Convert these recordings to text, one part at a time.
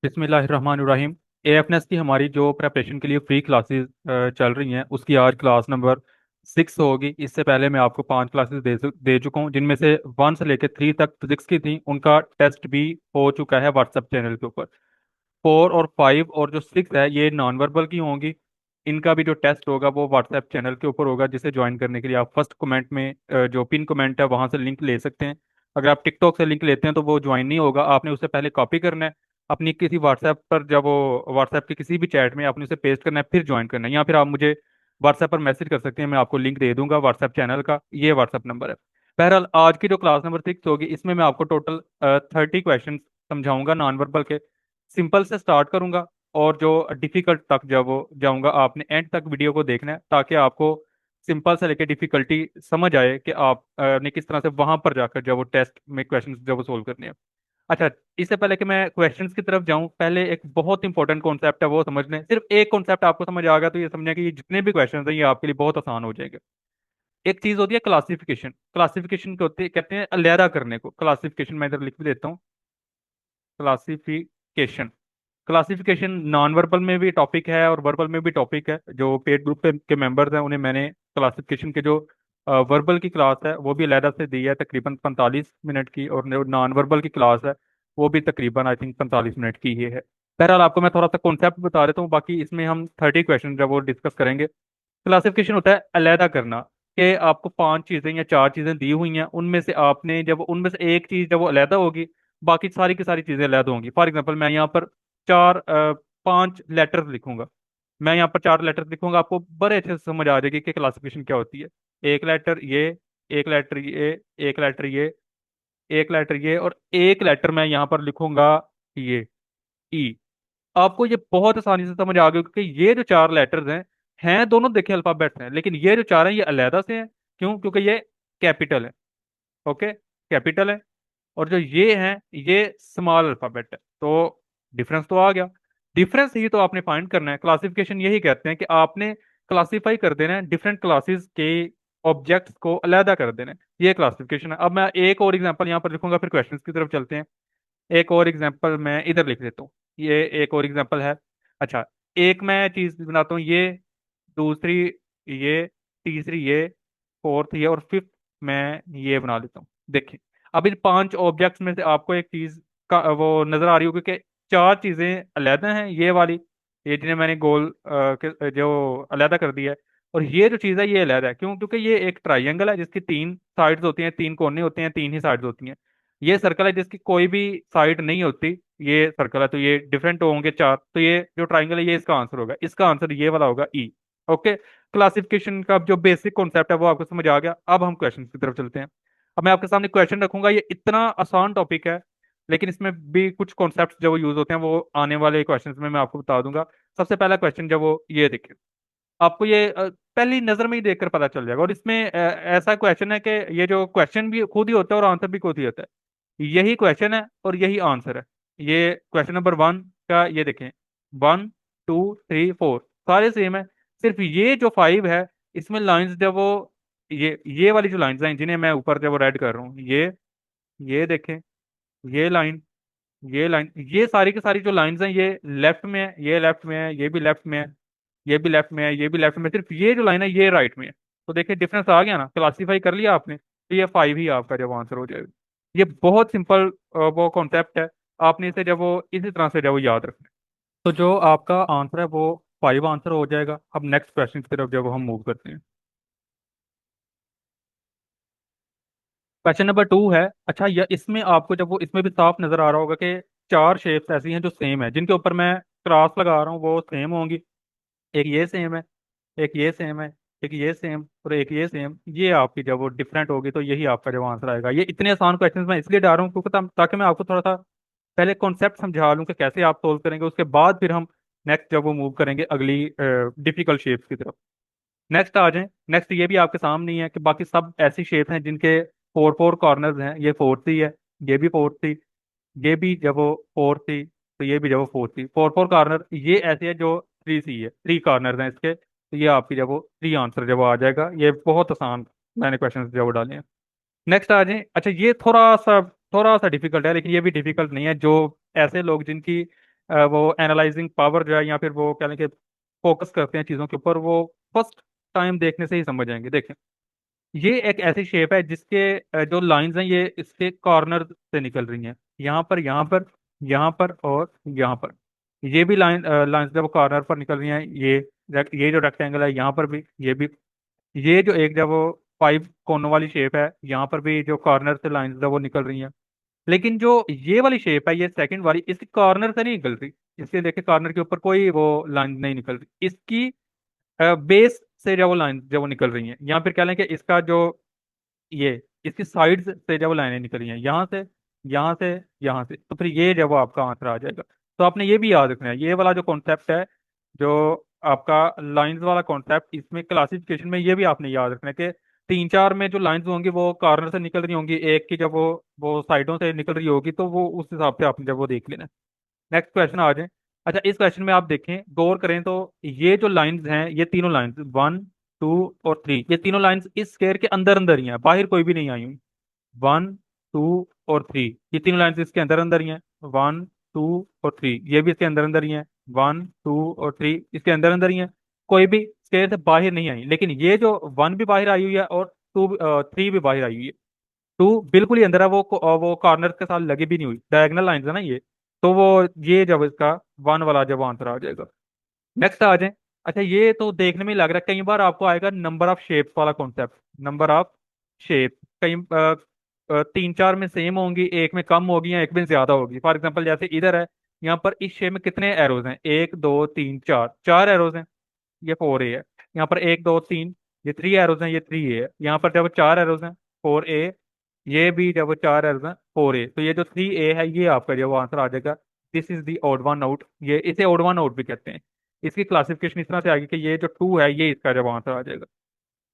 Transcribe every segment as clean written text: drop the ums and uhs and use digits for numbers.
बिस्मिल्लाहिर्रहमानिर्रहीम। एएफएनएस की हमारी जो प्रेपरेशन के लिए फ्री क्लासेस चल रही हैं उसकी आज क्लास नंबर 6 होगी। इससे पहले मैं आपको 5 क्लासेस दे चुका हूँ, जिनमें से 1 से लेकर 3 तक फिजिक्स की थी। उनका टेस्ट भी हो चुका है व्हाट्सएप चैनल के ऊपर। 4 और 5 और जो 6 है ये नॉन वर्बल की होंगी। इनका भी जो टेस्ट होगा वो व्हाट्सएप चैनल के ऊपर होगा, जिसे ज्वाइन करने के लिए आप फर्स्ट कमेंट में जो पिन कमेंट है वहां से लिंक ले सकते हैं। अगर आप टिकटॉक से लिंक लेते हैं तो वो ज्वाइन नहीं होगा, आपने उससे पहले कॉपी करना है अपनी किसी व्हाट्सएप पर। जब वो व्हाट्सएप के किसी भी चैट में आपने उसे पेस्ट करना है फिर ज्वाइन करना है, या फिर आप मुझे व्हाट्सएप पर मैसेज कर सकते हैं, मैं आपको लिंक दे दूंगा व्हाट्सएप चैनल का। ये व्हाट्सएप नंबर है। बहरहाल आज की जो क्लास नंबर 6 होगी इसमें मैं आपको टोटल 30 क्वेश्चन समझाऊंगा नॉन वर्बल के। सिंपल से स्टार्ट करूंगा और जो डिफिकल्ट तक जब वो जाऊंगा, आपने एंड तक वीडियो को देखना है ताकि आपको सिंपल से लेकर डिफिकल्टी समझ आए कि आप ने किस तरह से वहां पर जाकर जब वो टेस्ट में क्वेश्चन जब वो सोल्व करने हैं। अच्छा, इससे पहले कि मैं क्वेश्चंस की तरफ जाऊं, पहले एक बहुत इंपॉर्टेंट कॉन्सेप्ट है वो समझ लें। सिर्फ एक कॉन्सेप्ट आपको समझ आ गया तो ये समझें कि ये जितने भी क्वेश्चंस हैं ये आपके लिए बहुत आसान हो जाएंगे। एक चीज होती है क्लासिफिकेशन। क्लासिफिकेशन को होती है, कहते हैं अलहदा करने को। क्लासिफिकेशन मैं इधर लिख भी देता हूँ। क्लासिफिकेशन। क्लासिफिकेशन नॉन वर्बल में भी टॉपिक है और वर्बल में भी टॉपिक है। जो पेड ग्रुप के मेंबर्स हैं उन्हें मैंने क्लासिफिकेशन के जो वर्बल की क्लास है वो भी अलहदा से दी है, तकरीबन 45 मिनट की, और जो नॉन वर्बल की क्लास है वो भी तकरीबन आई थिंक 45 मिनट की ही है। बहरहाल आपको मैं थोड़ा सा कॉन्सेप्ट बता देता हूँ, बाकी इसमें हम 30 क्वेश्चन जब वो डिस्कस करेंगे। क्लासिफिकेशन होता है अलहदा करना, कि आपको 5 चीजें या 4 चीजें दी हुई हैं, उनमें से आपने जब उनमें से एक चीज जब वो अलहदा होगी बाकी सारी की सारी चीजें अलहदा होंगी। फॉर एग्जांपल मैं यहाँ पर 5 लेटर्स लिखूंगा। मैं यहाँ पर 4 लेटर्स लिखूंगा, आपको बड़े अच्छे से समझ आ जाएगी कि क्लासिफिकेशन क्या होती है। एक लेटर ये, एक लेटर ये, एक लेटर ये, एक लेटर ये, और एक लेटर मैं यहाँ पर लिखूंगा ये, ई। आपको ये बहुत आसानी से समझ आ गया, क्योंकि ये जो 4 लेटर्स हैं दोनों देखे अल्फाबेट्स हैं, लेकिन ये जो 4 हैं ये अलहदा से हैं। क्यों? क्योंकि ये कैपिटल है। ओके, कैपिटल है। और जो ये हैं ये स्मॉल अल्फाबेट है। तो डिफरेंस तो आ गया। डिफरेंस ही तो आपने फाइंड करना है। क्लासिफिकेशन यही कहते हैं कि आपने क्लासिफाई कर देना है डिफरेंट क्लासेस के ऑब्जेक्ट्स को अलहदा कर देना है। ये क्लासिफिकेशन है। अब मैं एक और एग्जांपल यहाँ पर लिखूंगा, फिर क्वेश्चंस की तरफ चलते हैं। एक और एग्जांपल मैं इधर लिख देता हूँ। ये एक और एग्जांपल है। अच्छा, एक मैं चीज बनाता हूँ ये, दूसरी ये, तीसरी ये, फोर्थ ये, और फिफ्थ मैं ये बना लेता हूँ। देखिए, अब इन 5 ऑब्जेक्ट्स में से आपको एक चीज का वो नजर आ रही होगी कि 4 चीजें अलहदा हैं। ये वाली, ये जिन्हें मैंने गोल जो अलहदा कर दिया है। और ये जो चीज़ है ये अलहदा है। क्यों? क्योंकि ये एक ट्राइंगल है जिसकी 3 साइड्स होती हैं, 3 कोने होते हैं, 3 ही साइड्स होती हैं। ये सर्कल है जिसकी कोई भी साइड नहीं होती। ये सर्कल है तो ये डिफरेंट होंगे 4। तो ये जो ट्राइंगल है ये इसका आंसर होगा। इसका आंसर ये वाला होगा, ई। ओके, क्लासिफिकेशन का जो बेसिक कॉन्सेप्ट है वो आपको समझ आ गया। अब हम क्वेश्चन की तरफ चलते हैं। अब मैं आपके सामने क्वेश्चन रखूंगा। ये इतना आसान टॉपिक है, लेकिन इसमें भी कुछ कॉन्सेप्ट जो यूज होते हैं वो आने वाले क्वेश्चंस में मैं आपको बता दूंगा। सबसे पहला क्वेश्चन जब वो ये देखिए, आपको ये पहली नजर में ही देखकर पता चल जाएगा। और इसमें ऐसा क्वेश्चन है कि ये जो क्वेश्चन भी खुद ही होता है और आंसर भी खुद ही होता है। यही क्वेश्चन है और यही आंसर है। ये क्वेश्चन नंबर 1 का ये देखें, 1 2 3 4 सारे सेम है। सिर्फ ये जो 5 है इसमें लाइंस जब वो ये वाली जो लाइंस हैं जिन्हें मैं ऊपर जब रेड कर रहा हूँ, ये देखें, ये लाइन, ये लाइन, ये सारी की सारी जो लाइंस हैं ये लेफ्ट में है, ये लेफ्ट में है, ये भी लेफ्ट में है, ये भी लेफ्ट में है, ये भी लेफ्ट में है। सिर्फ ये जो लाइन है ये राइट में है। तो देखिए डिफरेंस आ गया ना, क्लासीफाई कर लिया आपने, तो ये 5 ही आपका जब आंसर हो जाएगा। ये बहुत सिंपल वो कॉन्सेप्ट है। आपने इसे जब वो इसी तरह से जब वो याद रखना है, तो जो आपका आंसर है वो 5 आंसर हो जाएगा। अब नेक्स्ट क्वेश्चन की तरफ जब हम मूव करते हैं, क्वेश्चन नंबर 2 है। अच्छा, यह इसमें आपको जब वो इसमें भी साफ नजर आ रहा होगा कि 4 शेप्स ऐसी हैं जो सेम है, जिनके ऊपर मैं क्रॉस लगा रहा हूँ वो सेम होंगी। एक ये सेम है, एक ये सेम है, एक ये सेम, और एक ये सेम। ये आपकी जब वो डिफरेंट होगी तो यही आपका जब आंसर आएगा। ये इतने आसान क्वेश्चंस मैं इसलिए डाल रहा हूँ क्योंकि ताकि मैं आपको थोड़ा सा पहले कॉन्सेप्ट समझा लूँ कि कैसे आप सोल्व करेंगे, उसके बाद फिर हम नेक्स्ट जब वो मूव करेंगे अगली डिफिकल्ट शेप्स की तरफ। नेक्स्ट आ जाएं। नेक्स्ट ये भी आपके सामने ही है कि बाकी सब ऐसी शेप हैं जिनके 4 4 कॉर्नर्स हैं। ये फोर्थ ही है, ये भी फोर्थ थी, ये भी जब वो फोर्थ थी, तो ये भी जब वो फोर्थ थी। 4 4 कॉर्नर ये ऐसे है जो 3 सी है, 3 कॉर्नर हैं इसके। तो ये आपकी जब वो 3 आंसर जब वो आ जाएगा। ये बहुत आसान मैंने क्वेश्चन जब वो डाले हैं। नेक्स्ट आ जाए। अच्छा, ये थोड़ा सा डिफिकल्ट है, लेकिन ये भी डिफिकल्ट नहीं है। जो ऐसे लोग जिनकी वो एनालाइजिंग पावर जो है, या फिर वो कह लें कि फोकस करते हैं चीज़ों के ऊपर, वो फर्स्ट टाइम देखने से ही समझ जाएंगे। देखें, ये एक ऐसी शेप है जिसके जो लाइंस हैं ये इसके कॉर्नर से निकल रही हैं, यहाँ पर, यहाँ पर, यहाँ पर और यहाँ पर। ये भी लाइंस जब कॉर्नर पर निकल रही हैं, ये जो रेक्टेंगल है यहाँ पर भी, ये भी, ये जो एक जब वो 5 कोनों वाली शेप है, यहाँ पर भी जो कॉर्नर से लाइंस है वो निकल रही हैं। लेकिन जो ये वाली शेप है, ये सेकंड वाली, इसकी कॉर्नर से नहीं निकल रही। इसके देखिए कॉर्नर के ऊपर कोई वो लाइन नहीं निकल रही, इसकी बेस से जब वो लाइन जब वो निकल रही हैं, या फिर कह लें कि इसका जो ये इसकी साइड से जब वो लाइनें निकल रही हैं, यहाँ से, यहाँ से, यहाँ से, तो फिर ये जब वो आपका आंसर आ जाएगा। तो आपने ये भी याद रखना है, ये वाला जो कॉन्सेप्ट है, जो आपका लाइंस वाला कॉन्सेप्ट, इसमें क्लासिफिकेशन में ये भी आपने याद रखना है कि 3 4 में जो लाइंस होंगी वो कॉर्नर से निकल रही होंगी, एक की जब वो साइडों से निकल रही होगी, तो वो उस हिसाब से आपने जब वो देख लेना है। नेक्स्ट क्वेश्चन आ जाए। अच्छा, इस क्वेश्चन में आप देखें, गौर करें तो ये जो लाइंस हैं, ये तीनों लाइंस 1 2 और 3, ये तीनों लाइंस इस स्क्वायर के अंदर अंदर ही हैं, बाहर कोई भी नहीं आई हुई। 1 2 और 3, ये तीनों लाइंस इसके अंदर अंदर ही हैं। 1 2 और 3, ये भी इसके अंदर अंदर ही हैं। 1 2 और 3 इसके अंदर अंदर ही हैं, कोई भी स्क्वायर से बाहर नहीं आई। लेकिन ये जो 1 भी बाहर आई हुई है और 3 भी बाहर आई हुई है। 2 बिल्कुल ही अंदर है, वो कॉर्नर के साथ लगी भी नहीं हुई, डायगोनल लाइंस है ना ये। तो वो ये जब इसका 1 वाला जब आंसर आ जाएगा। नेक्स्ट आ जाए। अच्छा, ये तो देखने में ही लग रहा है, कई बार आपको आएगा नंबर ऑफ शेप्स वाला कॉन्सेप्ट। नंबर ऑफ शेप, कई 3 4 में सेम होंगी, एक में कम होगी या एक में ज्यादा होगी। फॉर एग्जांपल जैसे इधर है, यहाँ पर इस शेप में कितने एरोज हैं, 1 2 3 4, 4 एरोज हैं, ये 4A है। यहाँ पर 1 2 3, ये 3 एरोज हैं, ये 3A है। यहाँ पर जब 4 एरोज हैं, 4A, ये भी जब 4 एरोज हैं, 4A। तो ये जो 3A है, ये आपका जो आंसर आ जाएगा। This is the odd one out, ये इसे ऑड वन आउट भी कहते हैं। इसकी क्लासिफिकेशन इस तरह से आएगी कि ये जो 2 है, ये इसका जब आंसर आ जाएगा।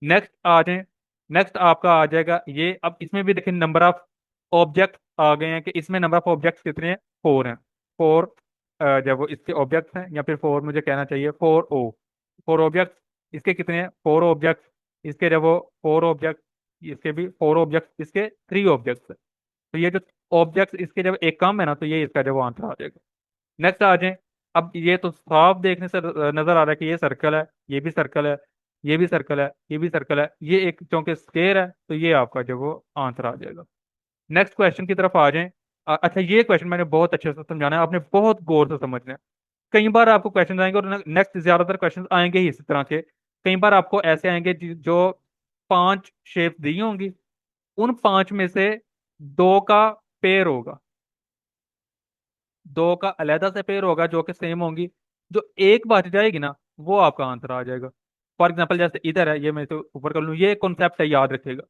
नेक्स्ट आ जाए। नेक्स्ट आपका आ जाएगा ये, अब इसमें भी देखिए नंबर ऑफ ऑब्जेक्ट आ गए हैं, कि इसमें नंबर ऑफ ऑब्जेक्ट्स कितने हैं, 4 हैं। 4 जब वो इसके ऑब्जेक्ट्स हैं, या फिर 4 मुझे कहना चाहिए, 4 ऑब्जेक्ट्स। इसके कितने हैं, 4 ऑब्जेक्ट्स। इसके जब वो 4 ऑब्जेक्ट, इसके भी 4 ऑब्जेक्ट, इसके 3 ऑब्जेक्ट्स। तो ये जो ऑब्जेक्ट्स इसके जब एक कम है ना, तो ये इसका जब आंसर आ जाएगा। नेक्स्ट आ जाए। अब ये तो साफ देखने से नजर आ रहा है कि ये सर्कल है, ये भी सर्कल है, ये भी सर्कल है, ये भी सर्कल है, ये एक चौके स्क्वायर है, तो ये आपका जो वो आंसर आ जाएगा। नेक्स्ट क्वेश्चन की तरफ आ जाएं। अच्छा, ये क्वेश्चन मैंने बहुत अच्छे से समझाना है, आपने बहुत गौर से समझना है। कई बार आपको क्वेश्चन आएंगे, और नेक्स्ट ज्यादातर क्वेश्चन आएंगे ही इसी तरह के। कई बार आपको ऐसे आएंगे जो 5 शेप दी होंगी, उन 5 में से 2 का पेयर होगा, 2 का अलहदा से पेयर होगा जो कि सेम होंगी। जो एक बच जाएगी ना, वो आपका आंसर आ जाएगा। फॉर एग्जाम्पल जैसे इधर है, ये मैं तो ऊपर कर लूँ, ये कॉन्सेप्ट है, याद रखिएगा।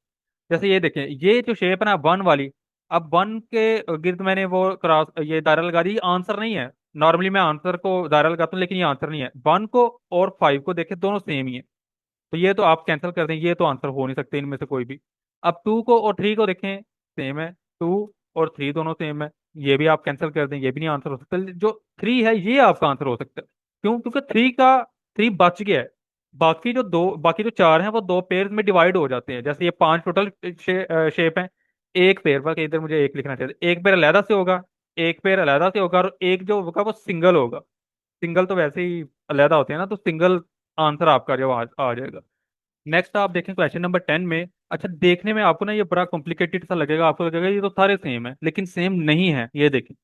जैसे ये देखें, ये जो शेप है ना 1 वाली, अब 1 के गिर्द मैंने वो क्रॉस, ये दायरा लगा दी, आंसर नहीं है। नॉर्मली मैं आंसर को दायरा लगाता हूँ, लेकिन ये आंसर नहीं है। 1 को और 5 को देखें, दोनों सेम ही है, तो ये तो आप कैंसिल कर दें, ये तो आंसर हो नहीं सकते इनमें से कोई भी। अब 2 को और 3 को देखें, सेम है। 2 और 3 दोनों सेम है, ये भी आप कैंसिल कर दें, ये भी नहीं आंसर हो सकता। जो 3 है, ये आपका आंसर हो सकता है। क्यों? क्योंकि 3 बच गया है। बाकी जो 4 हैं वो 2 पेयर में डिवाइड हो जाते हैं। जैसे ये 5 टोटल शेप है, एक पेयर पर, इधर मुझे एक लिखना चाहिए, एक पेयर अलहदा से होगा, एक पेयर अलहदा से होगा, और एक जो होगा वो सिंगल होगा। सिंगल तो वैसे ही अलहदा होते हैं ना, तो सिंगल आंसर आपका जो आ जाएगा। नेक्स्ट आप देखें क्वेश्चन नंबर 10 में। अच्छा, देखने में आपको ना ये बड़ा कॉम्प्लिकेटेड सा लगेगा, आपको लगेगा ये तो सारे सेम है, लेकिन सेम नहीं है। ये देखें,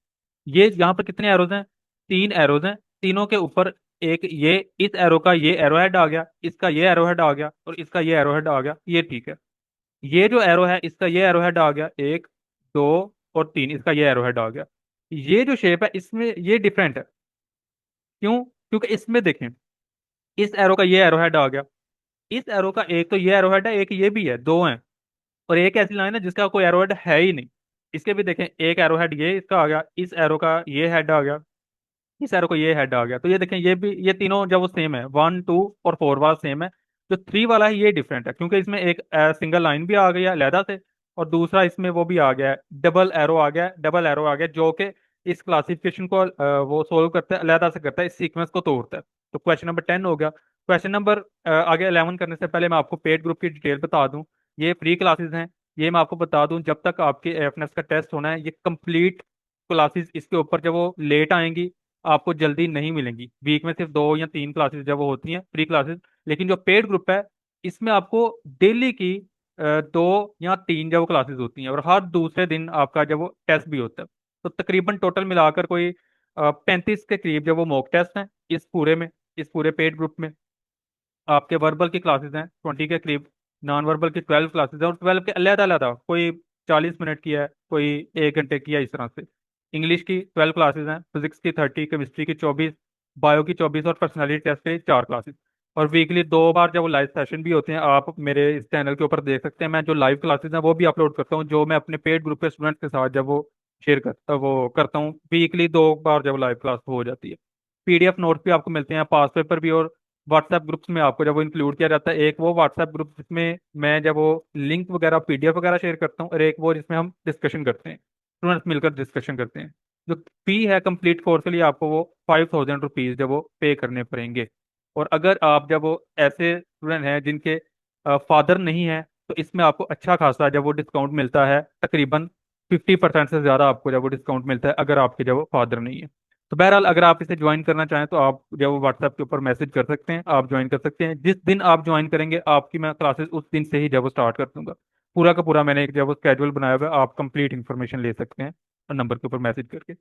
ये यहाँ पर कितने एरोज हैं, 3 एरोज हैं। तीनों के ऊपर एक, ये इस एरो का ये एरो हेड आ गया, इसका ये एरो हेड आ गया, और इसका ये एरो हेड आ गया, ये ठीक है। ये जो एरो है, इसका ये एरो हेड आ गया, 1 2 और 3, इसका ये एरो हेड आ गया। ये जो शेप है, इसमें ये डिफरेंट है। क्यों? क्योंकि इसमें देखें, इस एरो का ये एरो हेड आ गया, इस एरो का एक तो ये एरो हेड है, एक ये भी है, 2 हैं। और एक ऐसी लाइन है जिसका कोई एरो हेड है ही नहीं। इसके भी देखें, एक एरो हेड ये इसका आ गया, इस एरो का ये हेड आ गया, इस एरो को ये हेड आ गया। तो ये देखें, ये भी, ये तीनों जब वो सेम है, 1 2 और 4 वाला सेम है। जो 3 वाला है, ये डिफरेंट है, क्योंकि इसमें एक सिंगल लाइन भी आ गई है अलहदा से, और दूसरा इसमें वो भी आ गया है, डबल एरो आ गया है, डबल एरो आ गया, जो कि इस क्लासिफिकेशन को वो सोल्व करता है, अलहदा से करता है, इस सीक्वेंस को तोड़ता है। तो क्वेश्चन नंबर 10 हो गया। क्वेश्चन नंबर आगे 11 करने से पहले मैं आपको पेड ग्रुप की डिटेल बता दूं। ये फ्री क्लासेस हैं। ये मैं आपको बता दूं, जब तक आपके एफएनएस का टेस्ट होना है, ये कंप्लीट क्लासेस इसके ऊपर जब वो लेट आएंगी, आपको जल्दी नहीं मिलेंगी। वीक में सिर्फ 2 या 3 क्लासेस जब वो होती हैं फ्री क्लासेस। लेकिन जो पेड ग्रुप है, इसमें आपको डेली की 2 या 3 जब क्लासेस होती हैं, और हर दूसरे दिन आपका जब वो टेस्ट भी होता है। तो तकरीबन टोटल मिलाकर कोई 35 के करीब जब वो मॉक टेस्ट हैं इस पूरे पेड ग्रुप में। आपके वर्बल की क्लासेस हैं 20 के करीब, नॉन वर्बल की 12 क्लासेस हैं, और 12 के अलग अलग, कोई 40 मिनट की है, कोई 1 घंटे की है, इस तरह से। इंग्लिश की 12 क्लासेस हैं, फिजिक्स की 30, केमिस्ट्री की 24, बायो की 24, और पर्सनालिटी टेस्ट के 4 क्लासेस। और वीकली 2 बार जब लाइव सेशन भी होते हैं, आप मेरे इस चैनल के ऊपर देख सकते हैं। मैं जो लाइव क्लासेस हैं वो भी अपलोड करता हूँ, जो मैं अपने पेड ग्रुप के स्टूडेंट्स के साथ जब वो शेयर करता वो करता हूँ। वीकली 2 बार जब लाइव क्लास हो जाती है। पीडीएफ नोट्स भी आपको मिलते हैं, पास पेपर भी। और व्हाट्सएप ग्रुप्स में आपको जब वो इंक्लूड किया जाता है, एक वो व्हाट्सएप ग्रुप जिसमें मैं जब वो लिंक वगैरह पीडीएफ वगैरह शेयर करता हूँ, और एक वो जिसमें हम डिस्कशन करते हैं, स्टूडेंट्स मिलकर डिस्कशन करते हैं। जो फी है कंप्लीट कोर्स के लिए, आपको वो 5000 रुपीज जब वो पे करने पड़ेंगे। और अगर आप जब वो ऐसे स्टूडेंट हैं जिनके फादर नहीं है, तो इसमें आपको अच्छा खासा जब वो डिस्काउंट मिलता है, तकरीबन 50% से ज़्यादा आपको जब वो डिस्काउंट मिलता है, अगर आपके जब वो फादर नहीं है। तो बहरहाल, अगर आप इसे ज्वाइन करना चाहें तो आप जब व्हाट्सएप के ऊपर मैसेज कर सकते हैं, आप ज्वाइन कर सकते हैं। जिस दिन आप ज्वाइन करेंगे, आपकी मैं क्लासेस उस दिन से ही जब वो स्टार्ट कर दूंगा। पूरा का पूरा मैंने एक जब वो स्केड्यूल बनाया हुआ है, आप कंप्लीट इन्फॉर्मेशन ले सकते हैं नंबर के ऊपर मैसेज करके।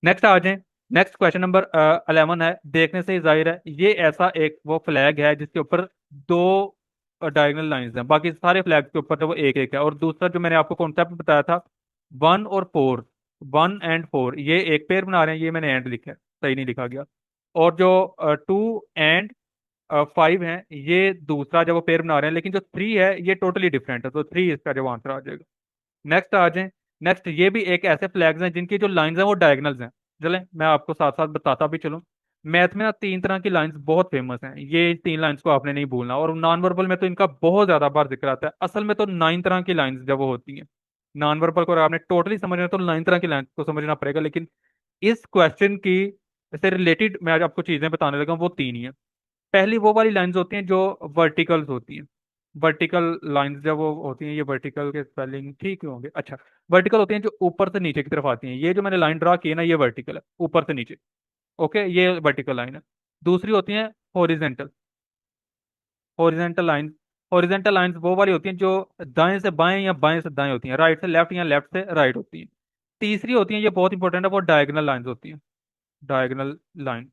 नेक्स्ट आ जाएं। नेक्स्ट क्वेश्चन नंबर 11 है। देखने से ही जाहिर है ये ऐसा एक वो फ्लैग है जिसके ऊपर 2 डायगोनल लाइंस हैं, बाकी सारे फ्लैग के ऊपर तो वो एक एक है। और दूसरा जो मैंने आपको कॉन्सेप्ट बताया था, 1 और 4, 1 एंड 4, ये एक पेयर बना रहे हैं, ये मैंने एंड लिखा है, सही नहीं लिखा गया। और जो 2 एंड 5 है, ये दूसरा जब वो पेयर बना रहे हैं। लेकिन जो 3 है ये टोटली डिफरेंट है, तो 3 इसका जब आंसर आ जाएगा। नेक्स्ट आ जाए। नेक्स्ट, ये भी एक ऐसे फ्लैग्स हैं जिनकी जो लाइंस हैं वो डायगनल्स हैं। चलें, मैं आपको साथ साथ बताता भी चलूं। मैथ में ना 3 तरह की लाइंस बहुत फेमस हैं, ये 3 लाइंस को आपने नहीं भूलना। और नॉन वर्बल में तो इनका बहुत ज्यादा बार जिक्र आता है। असल में तो 9 तरह की लाइंस जब वो होती हैं। नॉन वर्बल को अगर आपने टोटली समझना है तो 9 तरह की लाइंस को समझना पड़ेगा। लेकिन इस क्वेश्चन की से रिलेटेड मैं आज आपको चीजें बताने लगा हूं, वो 3 ही हैं। पहली वो वाली लाइंस होती हैं जो वर्टिकल्स होती हैं। वर्टिकल लाइंस जब वो होती हैं, ये वर्टिकल के स्पेलिंग ठीक होंगे, अच्छा। वर्टिकल होती हैं जो ऊपर से नीचे की तरफ आती हैं। ये जो मैंने लाइन ड्रा की है ना, ये वर्टिकल है, ऊपर से नीचे। ओके, ये वर्टिकल लाइन है। दूसरी होती है horizontal. Horizontal line, horizontal lines वो वाली होती हैं जो दाएं से बाएं या बाएं से दाएं होती हैं, राइट से लेफ्ट या लेफ्ट से राइट होती हैं। तीसरी होती हैं, ये बहुत इंपॉर्टेंट है, वो डायगोनल लाइंस होती हैं। Diagonal line.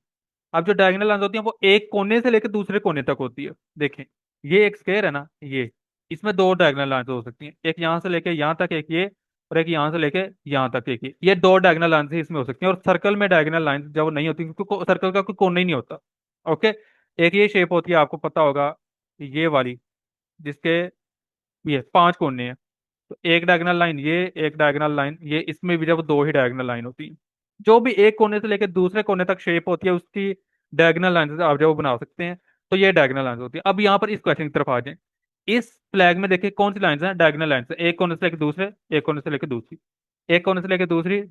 अब जो डायगोनल लाइंस होती हैं वो एक कोने से लेकर दूसरे कोने तक होती है। देखें, ये एक स्क्वायर है ना, ये इसमें 2 डायगोनल लाइंस हो सकती हैं, एक यहाँ से लेके यहाँ तक एक ये, और एक यहाँ से लेके यहाँ तक एक ये 2 डायगोनल लाइंस ही इसमें हो सकती हैं। और सर्कल में डायगोनल लाइंस जब नहीं होती, क्योंकि सर्कल का कोई कोना ही नहीं होता। ओके। एक ये शेप होती है, आपको पता होगा, ये वाली, जिसके ये 5 कोने हैं। तो एक डायगोनल लाइन ये, एक डायगोनल लाइन ये, इसमें भी जब 2 ही डायगोनल लाइन होती है। जो भी एक कोने से लेकर दूसरे कोने तक शेप होती है, उसकी डायगोनल लाइन आप जब बना सकते हैं। तो ये डायगोनल लाइन होती है। अब यहाँ पर इस क्वेश्चन की तरफ आ जाए। इस फ्लैग में देखिए कौन सी लाइन है, डायगोनल लाइन है। एक कोने से लेकर दूसरे, एक कोने से लेकर दूसरी, एक कोने से लेकर दूसरी,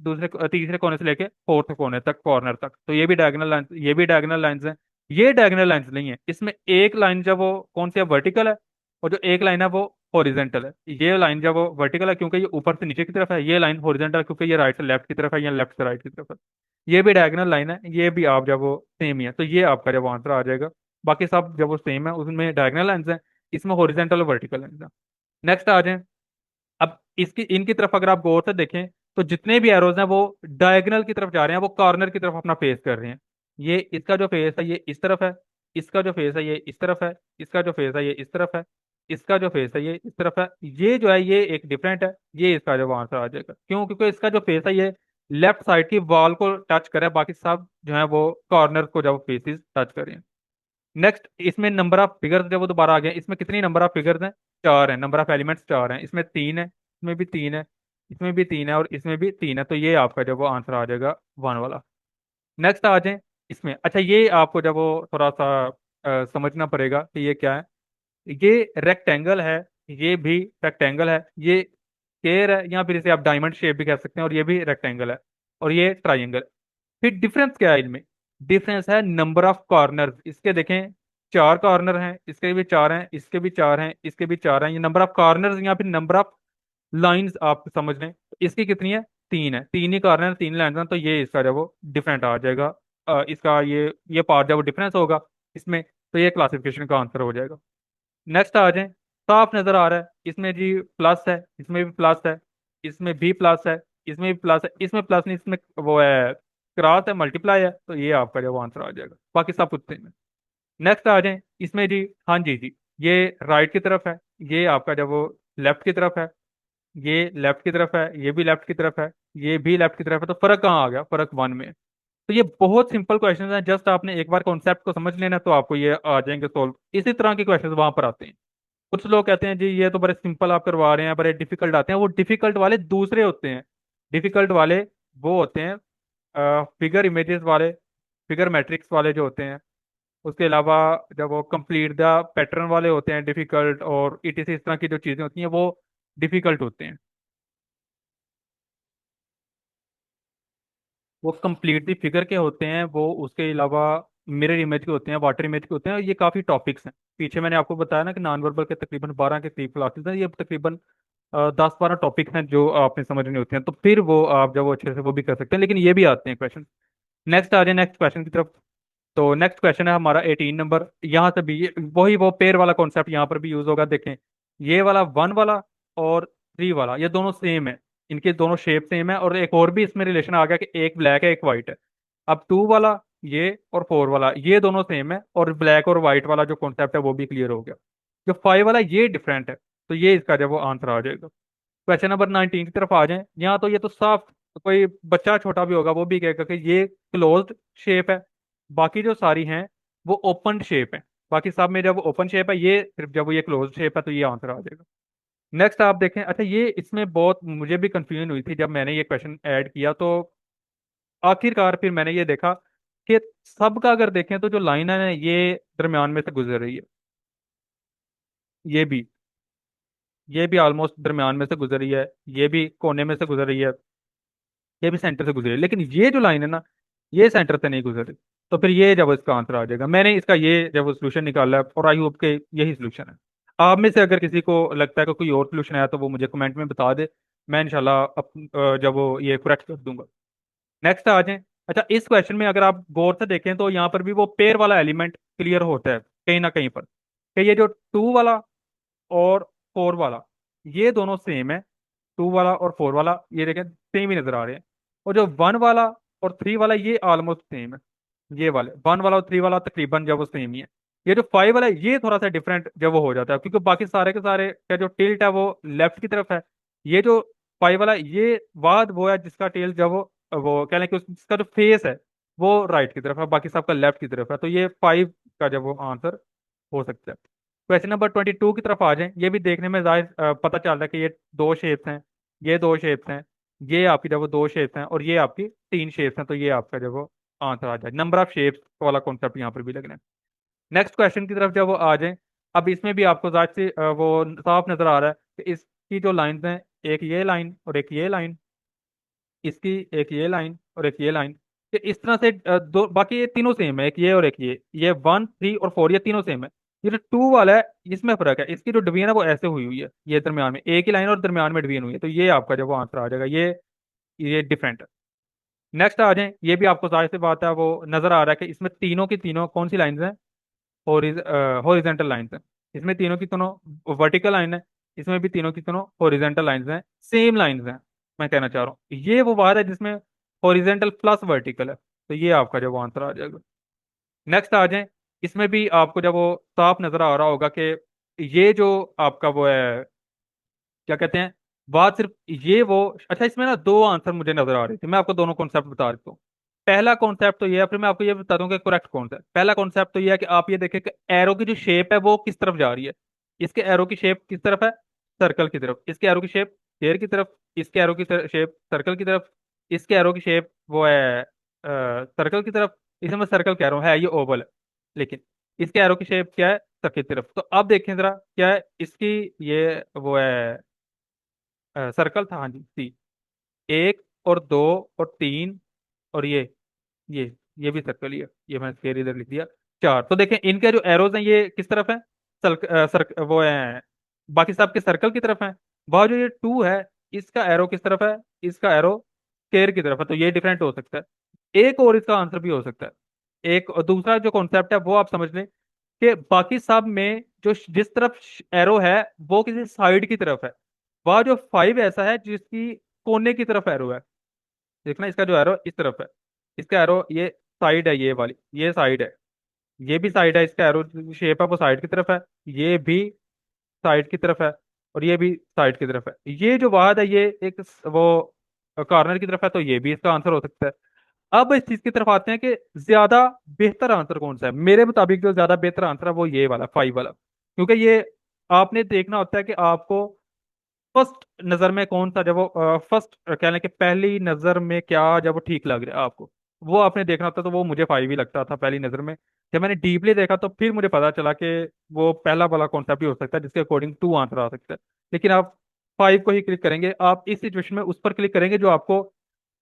तीसरे कोने से लेकर फोर्थ कोने तक, कॉर्नर तक। तो ये भी डायगोनल लाइन, ये भी डायगोनल लाइन है। ये डायगोनल लाइंस नहीं है, इसमें एक लाइन जब वो कौन सी है, वर्टिकल है। और जो एक लाइन है वो हॉरिजेंटल है। ये लाइन जब वो वर्टिकल है क्योंकि ये ऊपर से नीचे की तरफ है, ये लाइन हॉरिजेंटल है क्योंकि ये राइट से लेफ्ट की तरफ है या लेफ्ट से राइट की तरफ है। ये भी डायगोनल लाइन है, ये भी आप जब वो सेम ही है, तो ये आपका जब आंसर आ जाएगा। बाकी सब जब वो सेम है, उसमें डायगोनल लाइंस है, इसमें हॉरिजेंटल और वर्टिकल लाइंस है। नेक्स्ट आ जाए। अब इसकी इनकी तरफ अगर आप गौर से देखें, तो जितने भी एरोज हैं वो डायगोनल की तरफ जा रहे हैं, वो कॉर्नर की तरफ अपना फेस कर रहे हैं। ये इसका जो फेस है ये इस तरफ है, इसका जो फेस है ये इस तरफ है, इसका जो फेस है ये इस तरफ है, इसका जो फेस है ये इस तरफ है। ये जो है ये एक डिफरेंट है, ये इसका जो आंसर आ जाएगा। क्यों? क्योंकि इसका जो फेस है ये लेफ्ट साइड की वॉल को टच करे, बाकी सब जो है वो कॉर्नर को जब फेसिस टच करें। नेक्स्ट, इसमें नंबर ऑफ फिगर्स जब वो दोबारा आ गए, इसमें कितनी नंबर ऑफ फिगर्स हैं, 4 हैं। नंबर ऑफ एलिमेंट्स 4 हैं, इसमें 3 है, इसमें भी 3 है, इसमें भी 3 है, और इसमें भी 3 है। तो ये आपका जब वो आंसर आ जाएगा 1 वाला। नेक्स्ट आ जाए। इसमें अच्छा, ये आपको जब वो थोड़ा सा समझना पड़ेगा कि ये क्या है। ये रेक्टेंगल है, ये भी रेक्टेंगल है, ये स्क्वायर है, या फिर इसे आप डायमंड शेप भी कह सकते हैं, और ये भी रेक्टेंगल है, और ये ट्राइंगल। फिर डिफरेंस क्या है इनमें? डिफरेंस है नंबर ऑफ कॉर्नर। इसके देखें 4 कॉर्नर हैं, इसके भी 4 हैं, इसके भी 4 हैं, इसके भी 4 हैं। ये नंबर ऑफ कॉर्नर या फिर नंबर ऑफ लाइंस आप समझ लें। तो इसकी कितनी है? तीन है, तीन ही कॉर्नर, तीन लेंस हैं, तो ये इसका जब वो डिफरेंट आ जाएगा। इसका ये पार्ट जब वो डिफरेंस होगा इसमें, तो ये क्लासिफिकेशन का आंसर हो जाएगा। नेक्स्ट आ जाए। साफ नजर आ रहा है इसमें जी, प्लस है, इसमें भी प्लस है, इसमें भी प्लस है, इसमें भी प्लस है, इसमें प्लस नहीं, इसमें वो है क्रॉस है, मल्टीप्लाई है, तो ये आपका जब आंसर आ जाएगा, बाकी सब कुछ सेम है। नेक्स्ट आ जाए इसमें जी, हाँ जी जी, ये राइट की तरफ है, ये आपका जब वो लेफ्ट की तरफ है, ये लेफ्ट की तरफ है, ये भी लेफ्ट की तरफ है, ये भी लेफ्ट की तरफ है, तो फर्क कहाँ आ गया? फर्क वन में है। तो ये बहुत सिंपल क्वेश्चन है, जस्ट आपने एक बार कॉन्सेप्ट को समझ लेना तो आपको ये आ जाएंगे सोल्व। इसी तरह के क्वेश्चन वहां पर आते हैं। कुछ लोग कहते हैं जी ये तो बड़े सिंपल आप करवा रहे हैं, बड़े डिफिकल्ट आते हैं, वो डिफिकल्ट वाले दूसरे होते हैं। डिफिकल्ट वाले वो होते हैं फिगर इमेजेस वाले, फिगर मैट्रिक्स वाले जो होते हैं। उसके अलावा जब वो कंप्लीट द पैटर्न वाले होते हैं डिफिकल्ट, और इटीसी इस तरह की जो चीजें होती हैं वो डिफिकल्ट होते हैं। वो कंप्लीटली फिगर के होते हैं, वो उसके अलावा मिरर इमेज के होते हैं, वाटर इमेज के होते हैं, और ये काफी टॉपिक्स हैं। पीछे मैंने आपको बताया ना कि नॉन वर्बल के तकरीबन 12 के करीब क्लासेस हैं, ये तकरीबन 10-12 टॉपिक्स हैं जो आपने समझने होते हैं, तो फिर वो आप जब वो अच्छे से वो भी कर सकते हैं, लेकिन ये भी आते हैं क्वेश्चन। नेक्स्ट आ जाए नेक्स्ट क्वेश्चन की तरफ। तो नेक्स्ट क्वेश्चन है हमारा 18 नंबर, यहाँ से भी वही वो पेयर वाला कॉन्सेप्ट यहाँ पर भी यूज होगा, देखें। ये वाला वन वाला और थ्री वाला ये दोनों सेम है, इनके दोनों शेप सेम है, और एक और भी इसमें रिलेशन आ गया कि एक ब्लैक है एक वाइट है। अब टू वाला ये और फोर वाला ये दोनों सेम है, और ब्लैक और वाइट वाला जो कॉन्सेप्ट है वो भी क्लियर हो गया। जो फाइव वाला ये डिफरेंट है, तो ये इसका जब वो आंसर आ जाएगा। क्वेश्चन नंबर 19 की तरफ आ जाए। यहाँ तो ये तो साफ, कोई बच्चा छोटा भी होगा वो भी कहेगा कि ये क्लोज्ड शेप है। बाकी जो सारी हैं वो ओपन शेप है। बाकी सब में जब ओपन शेप है, ये सिर्फ जब ये क्लोज शेप है, तो ये आंसर आ जाएगा। नेक्स्ट आप देखें। अच्छा, ये इसमें बहुत मुझे भी कंफ्यूजन हुई थी जब मैंने ये क्वेश्चन ऐड किया, तो आखिरकार फिर मैंने ये देखा कि सबका अगर देखें तो जो लाइन है ना, ये दरमियान में से गुजर रही है। ये भी, ये भी ऑलमोस्ट दरमियान में से गुजर रही है, ये भी कोने में से गुजर रही है, ये भी सेंटर से गुजरी, लेकिन ये जो लाइन है ना, ये सेंटर से नहीं गुजरी। तो फिर ये जब इसका आंसर आ जाएगा, मैंने इसका ये जब सोल्यूशन निकाला है, और आई होप के यही सोल्यूशन है। आप में से अगर किसी को लगता है कि कोई और सोल्यूशन है तो वो मुझे कमेंट में बता दे, मैं इंशाल्लाह जब वो ये करेक्ट कर दूंगा। नेक्स्ट आ जाए। अच्छा, इस क्वेश्चन में अगर आप गौर से देखें तो यहाँ पर भी वो पेयर वाला एलिमेंट क्लियर होता है कहीं ना कहीं पर, कि ये जो टू वाला और फोर वाला ये दोनों सेम है। टू वाला और फोर वाला ये देखें सेम ही नजर आ रहे हैं। और जो वन वाला और थ्री वाला ये ऑलमोस्ट सेम है। ये वाले वन वाला और थ्री वाला तकरीबन जब वो सेम ही है। ये जो फाइव वाला है ये थोड़ा सा डिफरेंट जब वो हो जाता है, क्योंकि बाकी सारे के सारे का जो टिल्ट है वो लेफ्ट की तरफ है। ये जो फाइव वाला ये वाद वो है जिसका टेल जब वो कह लें कि उसका जो फेस है वो राइट की तरफ है, बाकी सबका लेफ्ट की तरफ है, तो ये फाइव का जब वो आंसर हो सकता है। क्वेश्चन नंबर 22 की तरफ आ जाएं। ये भी देखने में जाहिर पता चल रहा है कि ये दो शेप्स हैं, ये दो शेप्स हैं, ये आपकी जब वो दो शेप्स हैं, और ये आपकी तीन शेप्स हैं, तो ये आपका जब वो आंसर आ जाए। नंबर ऑफ शेप्स वाला कॉन्सेप्ट यहाँ पर भी लगना है। नेक्स्ट क्वेश्चन की तरफ जब वो आ जाए, अब इसमें भी आपको जाहिर से वो साफ नजर आ रहा है कि इसकी जो लाइंस हैं, एक ये लाइन और एक ये लाइन, इसकी एक ये लाइन और एक ये लाइन, कि इस तरह से दो, बाकी ये तीनों सेम है, एक ये और एक ये वन थ्री और फोर ये तीनों सेम है। ये जो टू वाला है इसमें फर्क है, इसकी जो डिवीजन है वो ऐसे हुई हुई है, ये दरमियान में एक ही लाइन और दरमियान में डिवीजन हुई है, तो ये आपका जब वो आंसर आ जाएगा, ये डिफरेंट है। नेक्स्ट आ जाए। ये भी आपको जाहिर सी बात है वो नजर आ रहा है कि इसमें तीनों की तीनों कौन सी लाइंस हैं? हॉरिजेंटल लाइंस हैं। इसमें तीनों की तीनों वर्टिकल लाइन है, इसमें भी तीनों की तीनों हॉरिजेंटल लाइंस हैं, सेम लाइंस हैं। मैं कहना चाह रहा हूँ ये वो बात है जिसमें हॉरिजेंटल प्लस वर्टिकल है, तो ये आपका जब आंसर आ जाएगा। नेक्स्ट आ जाए। इसमें भी आपको जब वो साफ नजर आ रहा होगा कि ये जो आपका वो है, क्या कहते हैं, बात सिर्फ ये वो। अच्छा, इसमें ना दो आंसर मुझे नजर आ रहे थे, मैं आपको दोनों कॉन्सेप्ट बता देता हूँ। पहला कॉन्सेप्ट तो ये है, फिर मैं आपको ये बता दूं कि करेक्ट कौन सा है। पहला कॉन्सेप्ट तो ये है कि आप ये देखें कि एरो की जो शेप है वो किस तरफ जा रही है। इसके एरो की शेप किस तरफ है? सर्कल की तरफ। इसके एरो की शेप स्क्वायर की तरफ। इसके एरो की शेप सर्कल की तरफ। इसके एरो की शेप वो है सर्कल की तरफ। इसमें मैं सर्कल कह रहा हूँ, है ये ओवल है, लेकिन इसके एरो की शेप क्या है? सर्कल की तरफ। तो अब देखें जरा क्या है इसकी, ये वो है सर्कल था, हाँ जी सी। एक और दो और तीन और ये ये भी सर्कल ही है, ये मैंने स्क्वायर इधर लिख दिया। चार। तो देखें इनके जो एरोज हैं ये किस तरफ है? वो है बाकी सब के सर्कल की तरफ है। वह जो ये टू है इसका एरो किस तरफ है? इसका एरो स्केयर की तरफ है, तो ये डिफरेंट हो सकता है। एक और इसका आंसर भी हो सकता है। एक और दूसरा जो कॉन्सेप्ट है वो आप समझ लें कि बाकी सब में जो जिस तरफ एरो है वो किसी साइड की तरफ है। वह जो फाइव ऐसा है जिसकी कोने की तरफ एरो है। देखना, इसका जो एरो इस तरफ है, इसका एरो ये साइड है, ये वाली ये साइड है, ये भी साइड है, इसका एरो शेप है वो साइड की तरफ है, ये भी साइड की तरफ है, और ये भी साइड की तरफ है। ये जो वाहद है ये एक वो कॉर्नर की तरफ है, तो ये भी इसका आंसर हो सकता है। अब इस चीज की तरफ आते हैं कि ज्यादा बेहतर आंसर कौन सा है। मेरे मुताबिक जो ज्यादा बेहतर आंसर है वो ये वाला फाइव वाला, क्योंकि ये आपने देखना होता है कि आपको फर्स्ट नजर में कौन सा, जब वो फर्स्ट कह लें कि पहली नजर में क्या जब वो ठीक लग रहा है आपको, वो आपने देखना होता है। तो वो मुझे फाइव ही लगता था पहली नजर में। जब मैंने डीपली देखा तो फिर मुझे पता चला कि वो पहला वाला कॉन्सेप्ट ही हो सकता है जिसके अकॉर्डिंग टू आंसर आ सकता है। लेकिन आप फाइव को ही क्लिक करेंगे, आप इस सिचुएशन में उस पर क्लिक करेंगे जो आपको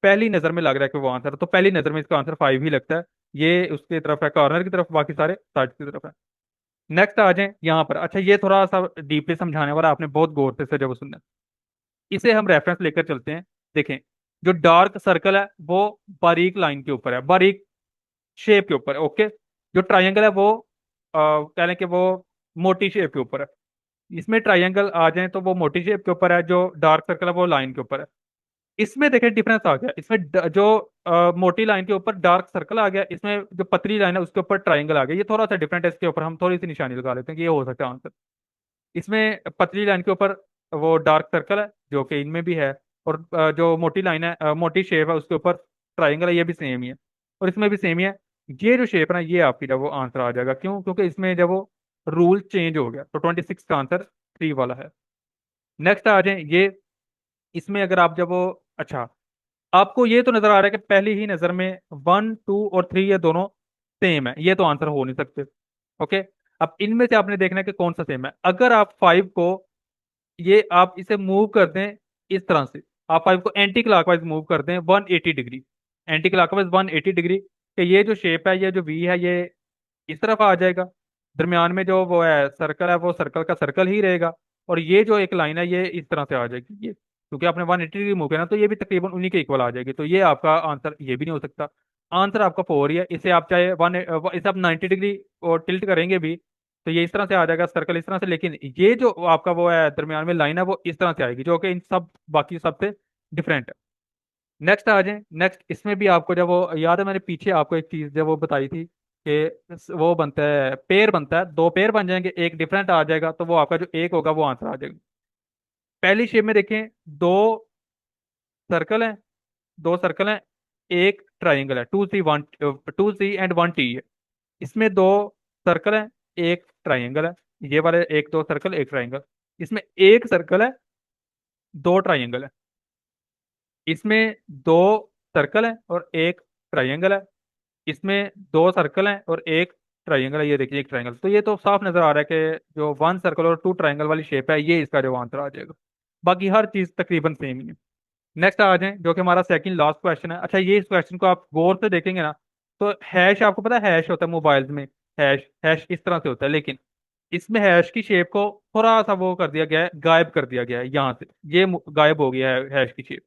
पहली नजर में लग रहा है कि वो आंसर है, तो पहली नजर में इसका आंसर फाइव ही लगता है। ये उसकी तरफ है, कॉर्नर की तरफ, बाकी सारे साइड की तरफ है। नेक्स्ट आ जाए यहाँ पर। अच्छा, ये थोड़ा सा डीपली समझाने वाला, आपने बहुत गौर से जब सुनना, इसे हम रेफरेंस लेकर चलते हैं। देखें, जो डार्क सर्कल है वो बारीक लाइन के ऊपर है, बारीक शेप के ऊपर है, ओके। जो ट्रायंगल है वो कह लें कि वो मोटी शेप के ऊपर है। इसमें ट्रायंगल आ जाए तो वो मोटी शेप के ऊपर है, जो डार्क सर्कल है वो लाइन के ऊपर है। इसमें देखें डिफरेंस आ गया, इसमें जो मोटी लाइन के ऊपर डार्क सर्कल आ गया, इसमें जो पतली लाइन है उसके ऊपर ट्रायंगल आ गया। ये थोड़ा सा डिफरेंट है, इसके ऊपर हम थोड़ी सी निशानी लगा लेते हैं कि ये हो सकता है आंसर। इसमें पतली लाइन के ऊपर वो डार्क सर्कल है जो कि इनमें भी है, और जो मोटी लाइन है, मोटी शेप है, उसके ऊपर ट्राइंगल है, ये भी सेम ही है, और इसमें भी सेम ही है। ये जो शेप है ना, ये आपकी जब वो आंसर आ जाएगा, क्यों? क्योंकि इसमें जब वो रूल चेंज हो गया, तो 26 का आंसर थ्री वाला है। नेक्स्ट आ जाए ये, इसमें अगर आप जब वो, अच्छा, आपको ये तो नजर आ रहा है कि पहली ही नजर में वन टू और थ्री ये दोनों सेम है, ये तो आंसर हो नहीं सकते, ओके। अब इनमें से आपने देखना है कि कौन सा सेम है। अगर आप फाइव को, ये आप इसे मूव कर दें इस तरह से, आप फाइव को एंटी क्लॉकवाइज मूव कर दें 180 डिग्री, एंटी क्लॉकवाइज 180 डिग्री, कि ये जो शेप है, ये जो वी है, ये इस तरफ आ जाएगा। दरमियान में जो वो है सर्कल है, वो सर्कल का सर्कल ही रहेगा। और ये जो एक लाइन है ये इस तरह से आ जाएगी, ये क्योंकि आपने 180 डिग्री मूव किया ना, तो ये भी तकरीबन उन्हीं के इक्वल आ जाएगी। तो ये आपका आंसर ये भी नहीं हो सकता। आंसर आपका फोर ही है। इसे आप चाहे इसे आप 90 डिग्री और टिल्ट करेंगे भी, तो ये इस तरह से आ जाएगा सर्कल इस तरह से। लेकिन ये जो आपका वो है दरमियान में लाइन है, वो इस तरह से आएगी, जो कि इन सब बाकी सबसे डिफरेंट है। नेक्स्ट आ जाए। नेक्स्ट, इसमें भी आपको जब वो याद है, मैंने पीछे आपको एक चीज जब वो बताई थी कि वो बनता है, पेयर बनता है, दो पेयर बन जाएंगे, एक डिफरेंट आ जाएगा, तो वो आपका जो एक होगा वो आंसर आ जाएगा। पहली शेप में देखें, दो सर्कल हैं, दो सर्कल हैं, एक ट्राइंगल है, two C one, two C and one T है। इसमें दो सर्कल है, एक ट्राइंगल है, ये वाले एक दो सर्कल एक ट्राइंगल। इसमें एक सर्कल है, दो ट्राइंगल है। इसमें दो सर्कल है और एक ट्राइंगल है। इसमें दो सर्कल हैं और एक ट्राइंगल है, ये देखिए एक ट्राइंगल। तो ये तो साफ नजर आ रहा है कि जो वन सर्कल और टू ट्राइंगल वाली शेप है, ये इसका जो आंसर आ जाएगा। बाकी हर चीज तकरीबन सेम ही है। नेक्स्ट आ जाए, जो कि हमारा सेकंड लास्ट क्वेश्चन है। अच्छा, ये इस क्वेश्चन को आप गौर से देखेंगे ना, तो हैश, आपको पता है हैश होता है मोबाइल्स में, हैश हैश इस तरह से होता है, लेकिन इसमें हैश की शेप को थोड़ा सा वो कर दिया गया है, गायब कर दिया गया है यहाँ से। ये गायब हो गया है हैश की शेप।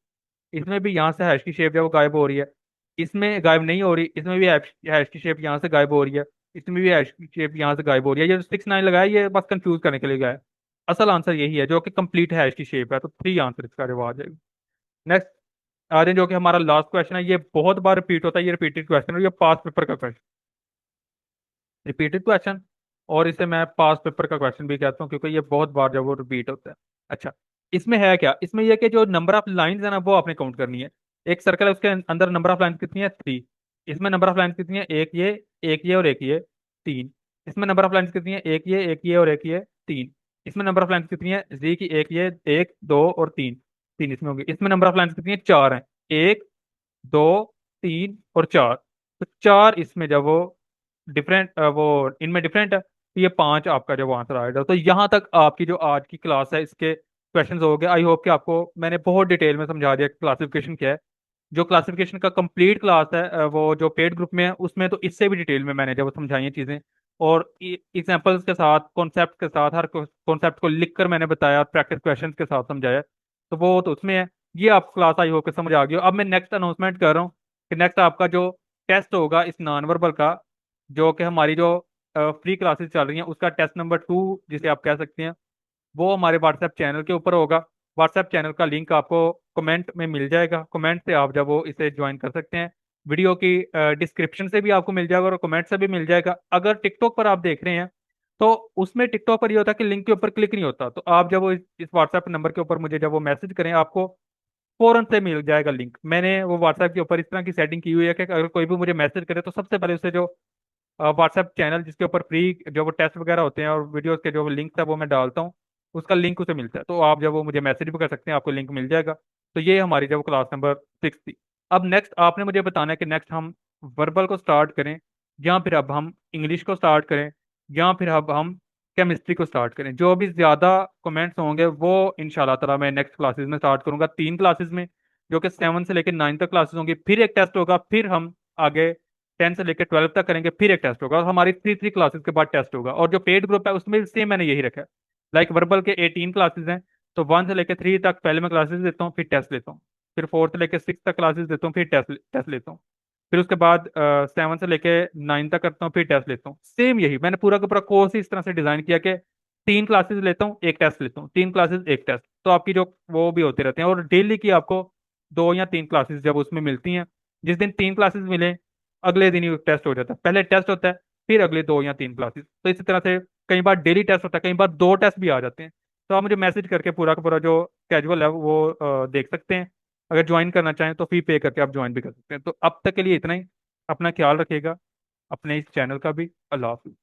इसमें भी यहाँ से हैश की शेप है वो गायब हो रही है, इसमें गायब नहीं हो रही। इसमें भी हैश की शेप यहाँ से गायब हो रही है, इसमें भी हैश की शेप यहाँ से गायब हो रही है। ये जो 6 9 लगाया, ये बस कंफ्यूज करने के लिए गया है। असल आंसर यही है जो कि कंप्लीट हैश की शेप है, तो थ्री आंसर इसका जवाब आ जाएगा। नेक्स्ट आ रहे हैं, जो कि हमारा लास्ट क्वेश्चन है। ये बहुत बार रिपीट होता है, ये रिपीटेड क्वेश्चन है, ये पास पेपर का क्वेश्चन, रिपीटेड क्वेश्चन, और इसे मैं पास पेपर का क्वेश्चन भी कहता हूँ क्योंकि ये बहुत बार जब वो रिपीट होता है। अच्छा, इसमें है क्या, इसमें यह कि जो नंबर ऑफ लाइंस है ना, वो आपने काउंट करनी है। एक सर्कल है, उसके अंदर नंबर ऑफ लाइंस कितनी है, थ्री। इसमें नंबर ऑफ लाइंस कितनी है, एक ये और एक ये, तीन। इसमें नंबर ऑफ लाइंस कितनी है, एक ये और एक ये, तीन। इसमें नंबर ऑफ लाइंस कितनी है, जी की एक ये, एक दो और तीन, तीन इसमें होंगे। इसमें नंबर ऑफ लाइंस कितनी है, चार है, एक दो तीन और चार। तो चार इसमें जब वो डिफरेंट, वो इनमें डिफरेंट है, तो ये पांच आपका जब आंसर आएगा। तो यहाँ तक आपकी जो आज की क्लास है, इसके क्वेश्चंस हो गए। आई होप कि आपको मैंने बहुत डिटेल में समझा दिया क्लासिफिकेशन क्या है। जो क्लासिफिकेशन का कंप्लीट क्लास है, वो जो पेड ग्रुप में है, उसमें तो इससे भी डिटेल में मैंने जब समझाई हैं चीज़ें, और एग्जांपल्स के साथ, कॉन्सेप्ट के साथ, हर कॉन्सेप्ट को लिख कर मैंने बताया, प्रैक्टिस क्वेश्चंस के साथ समझाया। तो वो तो उसमें है। ये आप क्लास आई होकर समझ आ गई हो। अब मैं नेक्स्ट अनाउंसमेंट कर रहा हूँ कि नेक्स्ट आपका जो टेस्ट होगा इस नॉन वर्बल का, जो कि हमारी जो फ्री क्लासेस चल रही हैं उसका टेस्ट नंबर 2 जिसे आप कह सकते हैं, वो हमारे व्हाट्सएप चैनल के ऊपर होगा। व्हाट्सएप चैनल का लिंक आपको कमेंट में मिल जाएगा, कमेंट से आप जब वो इसे ज्वाइन कर सकते हैं। वीडियो की डिस्क्रिप्शन से भी आपको मिल जाएगा और कमेंट से भी मिल जाएगा। अगर टिकटॉक पर आप देख रहे हैं तो उसमें टिकटॉक पर ये होता है कि लिंक के ऊपर क्लिक नहीं होता, तो आप जब वो इस व्हाट्सएप नंबर के ऊपर मुझे जब वो मैसेज करें, आपको फौरन से मिल जाएगा लिंक। मैंने वो व्हाट्सएप के ऊपर इस तरह की सेटिंग की हुई है कि अगर कोई भी मुझे मैसेज करे तो सबसे पहले उसे जो व्हाट्सएप चैनल जिसके ऊपर फ्री जो वो टेस्ट वगैरह होते हैं और वीडियोस के जो लिंक है वो मैं डालता हूँ, उसका लिंक उसे मिलता है, तो आप जब वो मुझे मैसेज भी कर सकते हैं, आपको लिंक मिल जाएगा। तो ये हमारी जब क्लास नंबर 6 थी। अब नेक्स्ट आपने मुझे बताना है कि नेक्स्ट हम वर्बल को स्टार्ट करें, या फिर अब हम इंग्लिश को स्टार्ट करें, या फिर अब हम केमिस्ट्री को स्टार्ट करें। जो भी ज्यादा कमेंट्स होंगे वो इंशाल्लाह ताला मैं नेक्स्ट क्लासेस में स्टार्ट करूंगा, 3 क्लासेस में, जो कि 7 से लेकर 9 तक क्लासेस होंगी। फिर एक टेस्ट होगा, फिर हम आगे 10 से लेकर 12 तक करेंगे, फिर एक टेस्ट होगा, और हमारी 3 क्लासेस के बाद टेस्ट होगा। और जो पेड ग्रुप है उसमें सेम मैंने यही रखा है। लाइक वर्बल के 18 क्लासेस हैं, तो 1 से लेकर 3 तक पहले मैं क्लासेस लेता हूँ, फिर टेस्ट लेता हूँ। फिर 4 से लेकर 6 तक क्लासेस लेता हूँ, फिर टेस्ट टेस्ट लेता हूँ। फिर उसके बाद 7 से लेकर 9 तक करता हूँ, फिर टेस्ट लेता हूँ। सेम यही मैंने पूरा का पूरा कोर्स ही इस तरह से डिजाइन किया कि 3 क्लासेस लेता हूँ, एक टेस्ट लेता हूँ, 3 क्लासेस एक टेस्ट, तो आपकी जो वो भी होते रहते हैं। और डेली की आपको 2 या 3 क्लासेस जब उसमें मिलती हैं, जिस दिन 3 क्लासेस मिले अगले दिन ही टेस्ट हो जाता है। पहले टेस्ट होता है, फिर अगले 2 या 3 क्लासेस, तो इसी तरह से कई बार डेली टेस्ट होता है, कई बार 2 टेस्ट भी आ जाते हैं। तो आप मुझे मैसेज करके पूरा का पूरा जो कैजुअल है वो देख सकते हैं। अगर ज्वाइन करना चाहें तो फी पे करके आप ज्वाइन भी कर सकते हैं। तो अब तक के लिए इतना ही। अपना ख्याल रखिएगा, अपने इस चैनल का भी। अल्लाह हाफिज।